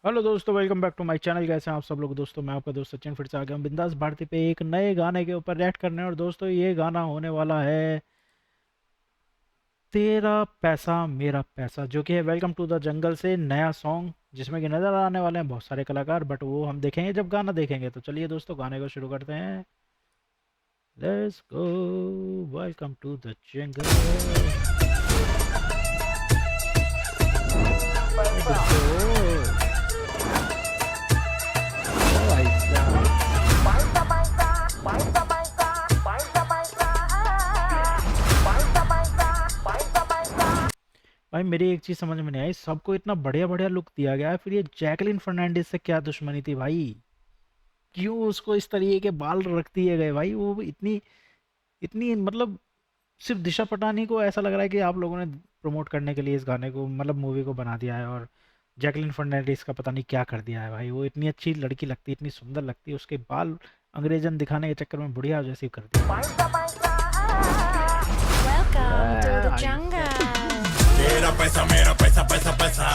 Hello दोस्तों, welcome back to my channel. कैसे हैं आप सब लोग? दोस्तों मैं आपका दोस्त सचिन फिर से आ गया हूं बिंदास भारती पे एक नए गाने के ऊपर रिएक्ट करने। और दोस्तों ये गाना होने वाला है तेरा पैसा मेरा पैसा, जो कि है वेलकम टू द जंगल से नया सॉन्ग, जिसमें कि नज़र आने वाले हैं बहुत सारे कलाकार, बट वो हम देखेंगे जब गाना देखेंगे। तो चलिए दोस्तों गाने को शुरू करते हैं। Let's go, welcome to the jungle. भाई मेरी एक चीज समझ में नहीं आई, सबको इतना बढ़िया बढ़िया लुक दिया गया है, फिर ये जैकलिन फर्नांडिस से क्या दुश्मनी थी भाई? क्यों उसको इस तरीके के बाल रख दिए गए भाई? वो इतनी इतनी मतलब सिर्फ दिशा पटानी को ऐसा लग रहा है कि आप लोगों ने प्रमोट करने के लिए इस गाने को, मतलब मूवी को बना दिया है, और जैकलिन फर्नांडिस का पता नहीं क्या कर दिया है भाई। वो इतनी अच्छी लड़की लगती, इतनी सुंदर लगती है, उसके बाल अंग्रेजन दिखाने के चक्कर में बुढ़िया जैसी कर दिया। Welcome to the jungle. मेरा पैसा मेरा पैसा पैसा पैसा,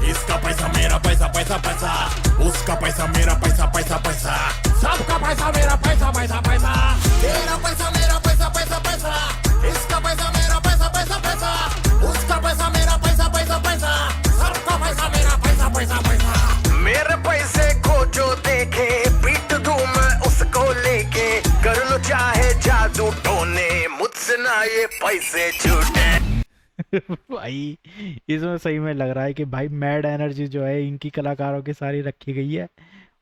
इसका पैसा मेरा पैसा पैसा पैसा, उसका पैसा मेरा पैसा पैसा पैसा, सबका पैसा मेरा पैसा पैसा पैसा। तेरा पैसा मेरा पैसा पैसा पैसा, इसका पैसा मेरा पैसा पैसा पैसा, उसका पैसा मेरा पैसा पैसा पैसा, सबका पैसा मेरा पैसा पैसा पैसा। मेरे पैसे को जो देखे पीट दूं मैं उसको लेके, कर लो चाहे जादू टोने, मुझसे ना ये पैसे छूटे। भाई इसमें सही में लग रहा है कि भाई मैड एनर्जी जो है इनकी कलाकारों की सारी रखी गई है,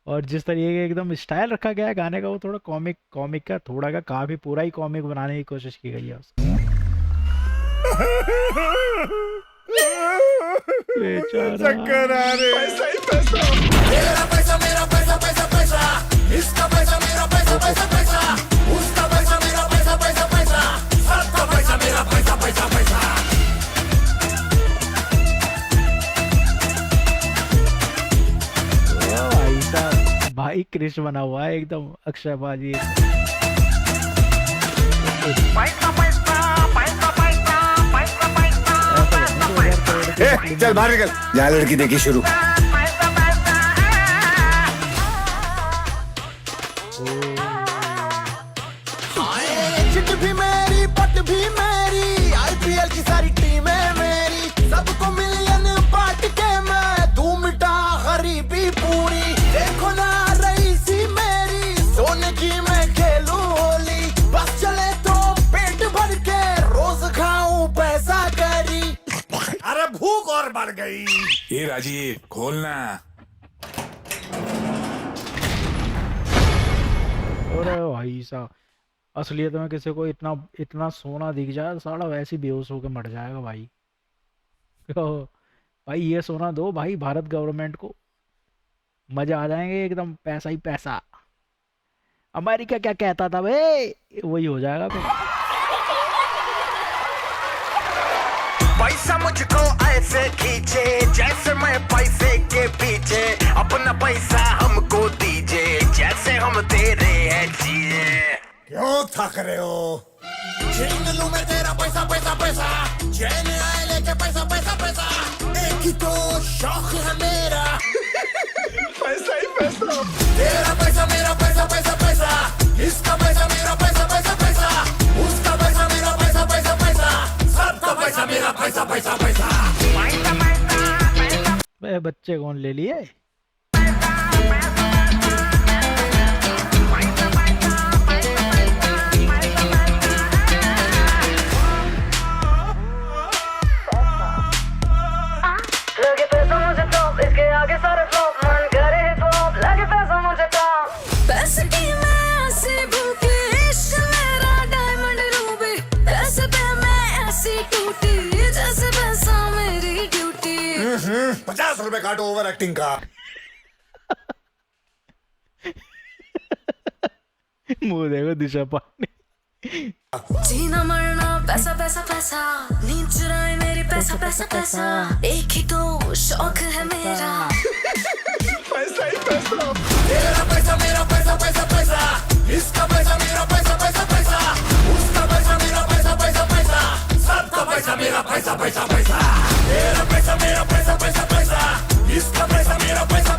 और जिस तरीके का एकदम स्टाइल रखा गया है गाने का, वो थोड़ा कॉमिक कॉमिक का थोड़ा का काफी पूरा ही कॉमिक बनाने की कोशिश की गई है उसको। चक्कर आ रहे। पैसा ही पैसा, मेरा पैसा मेरा पैसा पैसा पैसा, इसका पैसा मेरा पैसा पैसा पैसा, उसका पैसा मेरा पैसा पैसा पैसा, सबका पैसा मेरा पैसा पैसा पैसा। भाई साहब, भाई क्रिश बना हुआ है एकदम अक्षय बाजी। पैसा पैसा पैसा पैसा पैसा पैसा। चल बाहर निकल, यहाँ लड़की देखी शुरू। चिट भी मेरी पट भी मेरी, आईपीएल की सारी टीमें मेरी, सबको मिलियन बांट के मैं दूं मिटा गरीबी पूरी। देखो ना रईसी मेरी, सोने की मैं खेलूं होली, बस चले तो पेट भर के रोज खाऊं पैसा करी। अरे भूख और बढ़ गई। ये राजीव खोलना। अरे भाई साहब, असलियत में किसी को इतना इतना सोना दिख जाए साला वैसे ही बेहोश होकर मर जाएगा भाई। तो भाई ये सोना दो भाई भारत गवर्नमेंट को, मजा आ जाएंगे एकदम, पैसा ही पैसा। अमेरिका क्या कहता था भाई, वही हो जाएगा फिर। पैसा मुझको ऐसे खींचे जैसे मैं पैसे के पीछे, अपना पैसा हमको दीजिए जैसे हम तेरे हैं चीजे। क्यों थक रहे हो? छीन लूं मैं तेरा पैसा पैसा पैसा, चैन आए लेके पैसा पैसा पैसा, एक ही तो शौक है मेरा। पैसा ही पैसा, तेरा पैसा मेरा पैसा पैसा पैसा, इसका पैसा मेरा पैसा पैसा पैसा, उसका पैसा मेरा पैसा पैसा पैसा, सबका पैसा मेरा पैसा पैसा पैसा। बच्चे कौन ले लिए? लगे पैसा मुझे टॉप, इसके आगे सारे फ्लॉप, मन करे हिप-हॉप, लगे पैसा मुझे टॉप। पैसे की मैं ऐसी भूखी, इश्क मेरा डायमंड रूबी, पैसे पे मैं ऐसी टूटी, जैसे पैसा मेरी ड्यूटी। 50 रुपए काटो ओवर एक्टिंग का। मुंह देखो दिशा पानी। जीना मरना पैसा पैसा पैसा, नींद चुराए मेरी पैसा पैसा पैसा, एक ही तो शौक है मेरा। पैसा ही पैसा, तेरा पैसा मेरा पैसा पैसा पैसा, इसका पैसा मेरा पैसा पैसा पैसा, उसका पैसा मेरा पैसा पैसा पैसा, सबका पैसा मेरा पैसा पैसा पैसा। तेरा पैसा मेरा पैसा पैसा पैसा, इसका पैसा मेरा पैसा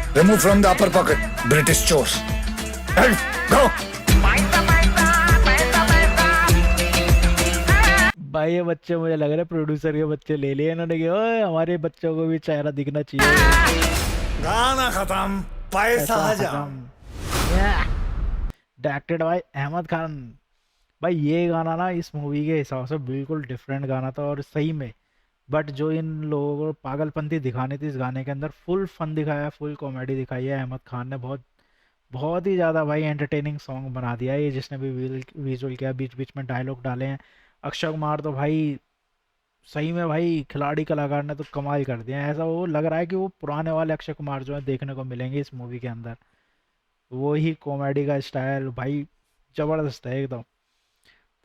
remove from the upper pocket British चोर्स गो भाई ये बच्चे मुझे लग रहा है प्रोड्यूसर के बच्चे ले लिए इन्होंने कि ओए हमारे बच्चों को भी चेहरा दिखना चाहिए। गाना खत्म पैसा ऐसा हजम हजम। Directed by Ahmed Khan. भाई ये गाना ना इस मूवी के हिसाब से बिल्कुल डिफरेंट गाना था और सही में, बट जो इन लोगों को पागलपंती दिखानी थी इस गाने के अंदर, फुल फन दिखाया है, फुल कॉमेडी दिखाई है। अहमद खान ने बहुत बहुत ही ज़्यादा भाई एंटरटेनिंग सॉन्ग बना दिया है ये, जिसने भी विजुअल किया, बीच बीच में डायलॉग डाले हैं। अक्षय कुमार तो भाई सही में भाई खिलाड़ी कलाकार ने तो कमाल कर दिया है। ऐसा वो लग रहा है कि वो पुराने वाले अक्षय कुमार जो है देखने को मिलेंगे इस मूवी के अंदर। वो ही कॉमेडी का स्टाइल भाई ज़बरदस्त है एकदम।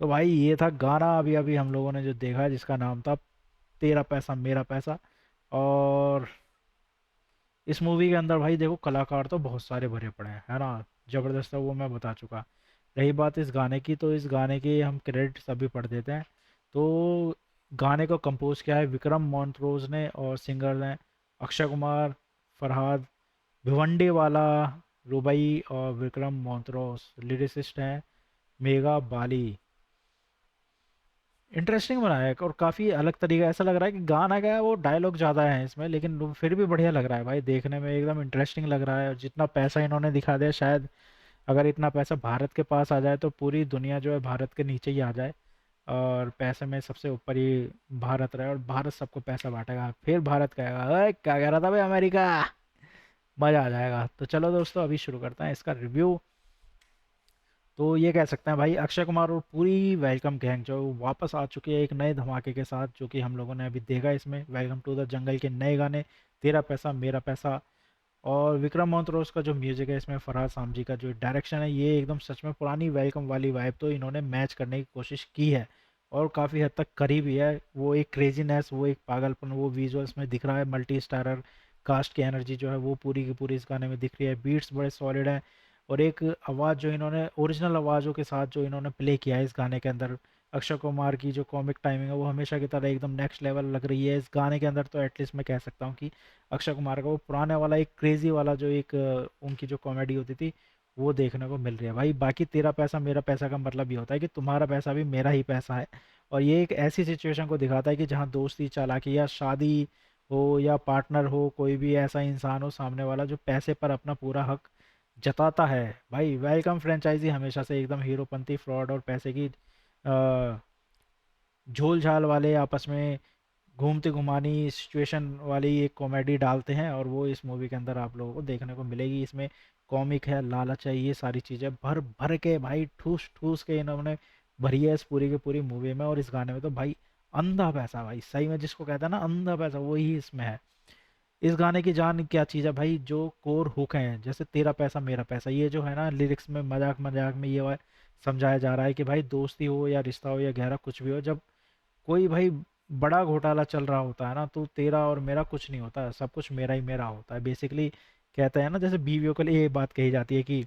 तो भाई ये था गाना अभी अभी हम लोगों ने जो देखा, जिसका नाम था तेरा पैसा मेरा पैसा। और इस मूवी के अंदर भाई देखो कलाकार तो बहुत सारे भरे पड़े हैं, है ना, ज़बरदस्त है, वो मैं बता चुका। रही बात इस गाने की, तो इस गाने के हम क्रेडिट्स अभी पढ़ देते हैं। तो गाने को कंपोज किया है विक्रम मोंत्रोज ने और सिंगर ने अक्षय कुमार, फरहाद, भिवंडी वाला, रुबई और विक्रम मोंत्रोज। लिरिसिस्ट हैं मेगा बाली। इंटरेस्टिंग बनाया है और काफ़ी अलग तरीका, ऐसा लग रहा है कि गाना क्या है वो डायलॉग ज़्यादा है इसमें, लेकिन वो फिर भी बढ़िया लग रहा है भाई, देखने में एकदम इंटरेस्टिंग लग रहा है। और जितना पैसा इन्होंने दिखा दिया, शायद अगर इतना पैसा भारत के पास आ जाए तो पूरी दुनिया जो है भारत के नीचे ही आ जाए और पैसे में सबसे ऊपर ही भारत रहे और भारत सबको पैसा बांटेगा। फिर भारत कहेगा अरे क्या कह रहा था भाई अमेरिका, मज़ा आ जाएगा। तो चलो दोस्तों अभी शुरू करते हैं इसका रिव्यू। तो ये कह सकते हैं भाई अक्षय कुमार और पूरी वेलकम गैंग जो वापस आ चुकी है एक नए धमाके के साथ, जो कि हम लोगों ने अभी देखा इसमें। वेलकम टू द जंगल के नए गाने तेरा पैसा मेरा पैसा और विक्रम मोंत्रोस का जो म्यूज़िक है इसमें, फरहाद सामजी का जो डायरेक्शन है, ये एकदम सच में पुरानी वेलकम वाली वाइब तो इन्होंने मैच करने की कोशिश की है और काफ़ी हद तक करी भी है। वो एक क्रेजीनेस, वो एक पागलपन वो विजुअल्स में दिख रहा है। मल्टी स्टारर कास्ट की एनर्जी जो है वो पूरी की पूरी इस गाने में दिख रही है। बीट्स बड़े सॉलिड हैं और एक आवाज़ जो इन्होंने ओरिजिनल आवाज़ों के साथ जो इन्होंने प्ले किया है इस गाने के अंदर, अक्षय कुमार की जो कॉमिक टाइमिंग है वो हमेशा की तरह एकदम नेक्स्ट लेवल लग रही है इस गाने के अंदर। तो एटलीस्ट मैं कह सकता हूँ कि अक्षय कुमार का वो पुराने वाला एक क्रेजी वाला जो एक उनकी जो कॉमेडी होती थी वो देखने को मिल रही है भाई। बाकी तेरा पैसा मेरा पैसा का मतलब ये होता है कि तुम्हारा पैसा भी मेरा ही पैसा है। और ये एक ऐसी सिचुएशन को दिखाता है कि जहाँ दोस्ती, चालाकी या शादी हो या पार्टनर हो, कोई भी ऐसा इंसान हो सामने वाला जो पैसे पर अपना पूरा हक जताता है। भाई वेलकम फ्रेंचाइजी हमेशा से एकदम हीरोपंती, फ्रॉड और पैसे की झोल झाल वाले आपस में घूमती घुमानी सिचुएशन वाली एक कॉमेडी डालते हैं और वो इस मूवी के अंदर आप लोगों को देखने को मिलेगी। इसमें कॉमिक है, लालच है, ये सारी चीज़ें भर भर के भाई ठूस ठूस के इन्होंने भरी है इस पूरी की पूरी मूवी में। और इस गाने में तो भाई अंधा पैसा, भाई सही में जिसको कहते हैं ना अंधा पैसा, वही इसमें है। इस गाने की जान क्या चीज़ है भाई, जो कोर हुक हैं जैसे तेरा पैसा मेरा पैसा, ये जो है ना लिरिक्स में मजाक मजाक में ये समझाया जा रहा है कि भाई दोस्ती हो या रिश्ता हो या गहरा कुछ भी हो, जब कोई भाई बड़ा घोटाला चल रहा होता है ना तो तेरा और मेरा कुछ नहीं होता है, सब कुछ मेरा ही मेरा होता है बेसिकली। कहते हैं ना जैसे बीवियों के लिए ये बात कही जाती है कि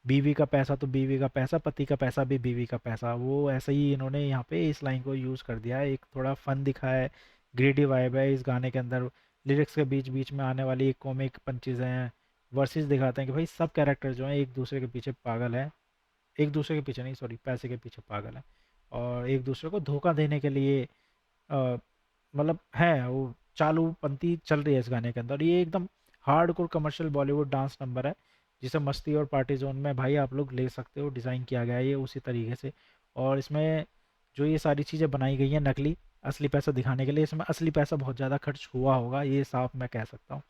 बीवी का पैसा तो बीवी का पैसा, पति का पैसा भी बीवी का पैसा, वो ऐसे ही इन्होंने यहाँ पे इस लाइन को यूज़ कर दिया है। एक थोड़ा फन दिखा है, ग्रेडी वाइब है इस गाने के अंदर। लिरिक्स के बीच बीच में आने वाली एक कॉमिक पंचेज हैं, वर्सेस दिखाते हैं कि भाई सब कैरेक्टर जो हैं एक दूसरे के पीछे पागल हैं, एक दूसरे के पीछे नहीं सॉरी पैसे के पीछे पागल हैं और एक दूसरे को धोखा देने के लिए मतलब है वो चालूपंथी चल रही है इस गाने के अंदर। ये एकदम hardcore commercial Bollywood dance number है जिसे मस्ती और पार्टी जोन में भाई आप लोग ले सकते हो। डिज़ाइन किया गया है ये उसी तरीके से और इसमें जो ये सारी चीज़ें बनाई गई हैं नकली असली पैसा दिखाने के लिए, इसमें असली पैसा बहुत ज़्यादा खर्च हुआ होगा, ये साफ मैं कह सकता हूँ।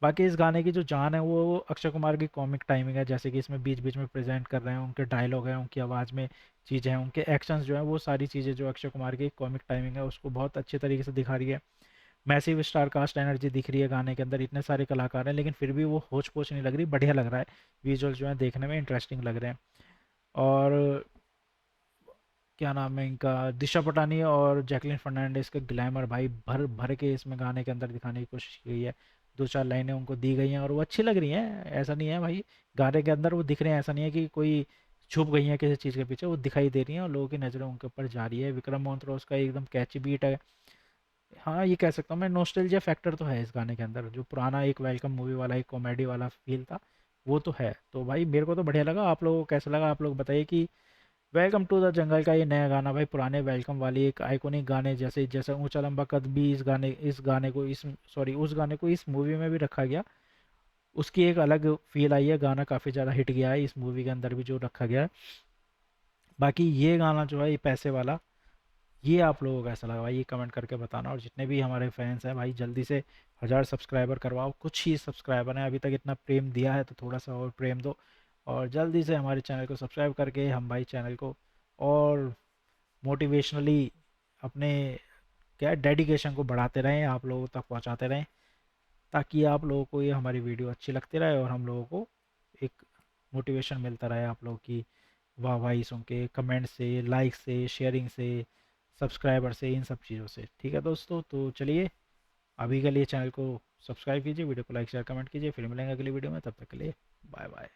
बाकी इस गाने की जो जान है वो अक्षय कुमार की कॉमिक टाइमिंग है, जैसे कि इसमें बीच बीच में प्रेजेंट कर रहे हैं, उनके डायलॉग हैं, उनकी आवाज़ में चीज़ें हैं, उनके एक्शंस जो हैं, वो सारी चीज़ें जो अक्षय कुमार की कॉमिक टाइमिंग है उसको बहुत अच्छे तरीके से दिखा रही है। मैसिव स्टार कास्ट एनर्जी दिख रही है गाने के अंदर, इतने सारे कलाकार हैं लेकिन फिर भी वो होच पोच नहीं लग रही, बढ़िया लग रहा है। विजुअल जो है देखने में इंटरेस्टिंग लग रहे हैं। और क्या नाम है इनका, दिशा पटानी और जैकलिन फर्नांडिस के ग्लैमर भाई भर भर के इसमें गाने के अंदर दिखाने की कोशिश की गई है। दो चार लाइनें उनको दी गई हैं और वो अच्छी लग रही हैं, ऐसा नहीं है भाई गाने के अंदर वो दिख रहे हैं, ऐसा नहीं है कि कोई छुप गई हैं किसी चीज़ के पीछे, वो दिखाई दे रही हैं और लोगों की नज़रें उनके ऊपर जा रही है। विक्रम मोहन का एकदम कैची बीट है हाँ, ये कह सकता हूँ मैं, नॉस्टैल्जिया फैक्टर तो है इस गाने के अंदर। जो पुराना एक वेलकम मूवी वाला एक कॉमेडी वाला फ़ील था, वो तो है। तो भाई मेरे को तो बढ़िया लगा, आप लोगों को कैसा लगा आप लोग बताइए कि वेलकम टू द जंगल का ये नया गाना भाई पुराने वेलकम वाली एक आइकॉनिक गाने जैसे जैसे ऊंचा लंबा कद भी इस गाने को इस सॉरी उस गाने को इस मूवी में भी रखा गया, उसकी एक अलग फील आई है, गाना काफ़ी ज़्यादा हिट गया है इस मूवी के अंदर भी जो रखा गया है। बाकी ये गाना जो है ये पैसे वाला, ये आप लोगों को कैसा लगा भाई, ये कमेंट करके बताना। और जितने भी हमारे फैंस हैं भाई जल्दी से 1000 सब्सक्राइबर करवाओ, कुछ ही सब्सक्राइबर हैं अभी तक, इतना प्रेम दिया है तो थोड़ा सा और प्रेम दो। और जल्दी से हमारे चैनल को सब्सक्राइब करके हम भाई चैनल को और मोटिवेशनली अपने क्या डेडिकेशन को बढ़ाते रहें, आप लोगों तक पहुंचाते रहें, ताकि आप लोगों को ये हमारी वीडियो अच्छी लगती रहे और हम लोगों को एक मोटिवेशन मिलता रहे आप लोगों की वाहवाही सुन के, कमेंट से, लाइक से, शेयरिंग से, सब्सक्राइबर से, इन सब चीज़ों से। ठीक है दोस्तों, तो चलिए अभी के लिए चैनल को सब्सक्राइब कीजिए, वीडियो को लाइक शेयर कमेंट कीजिए, फिर मिलेंगे अगली वीडियो में, तब तक के लिए बाय बाय।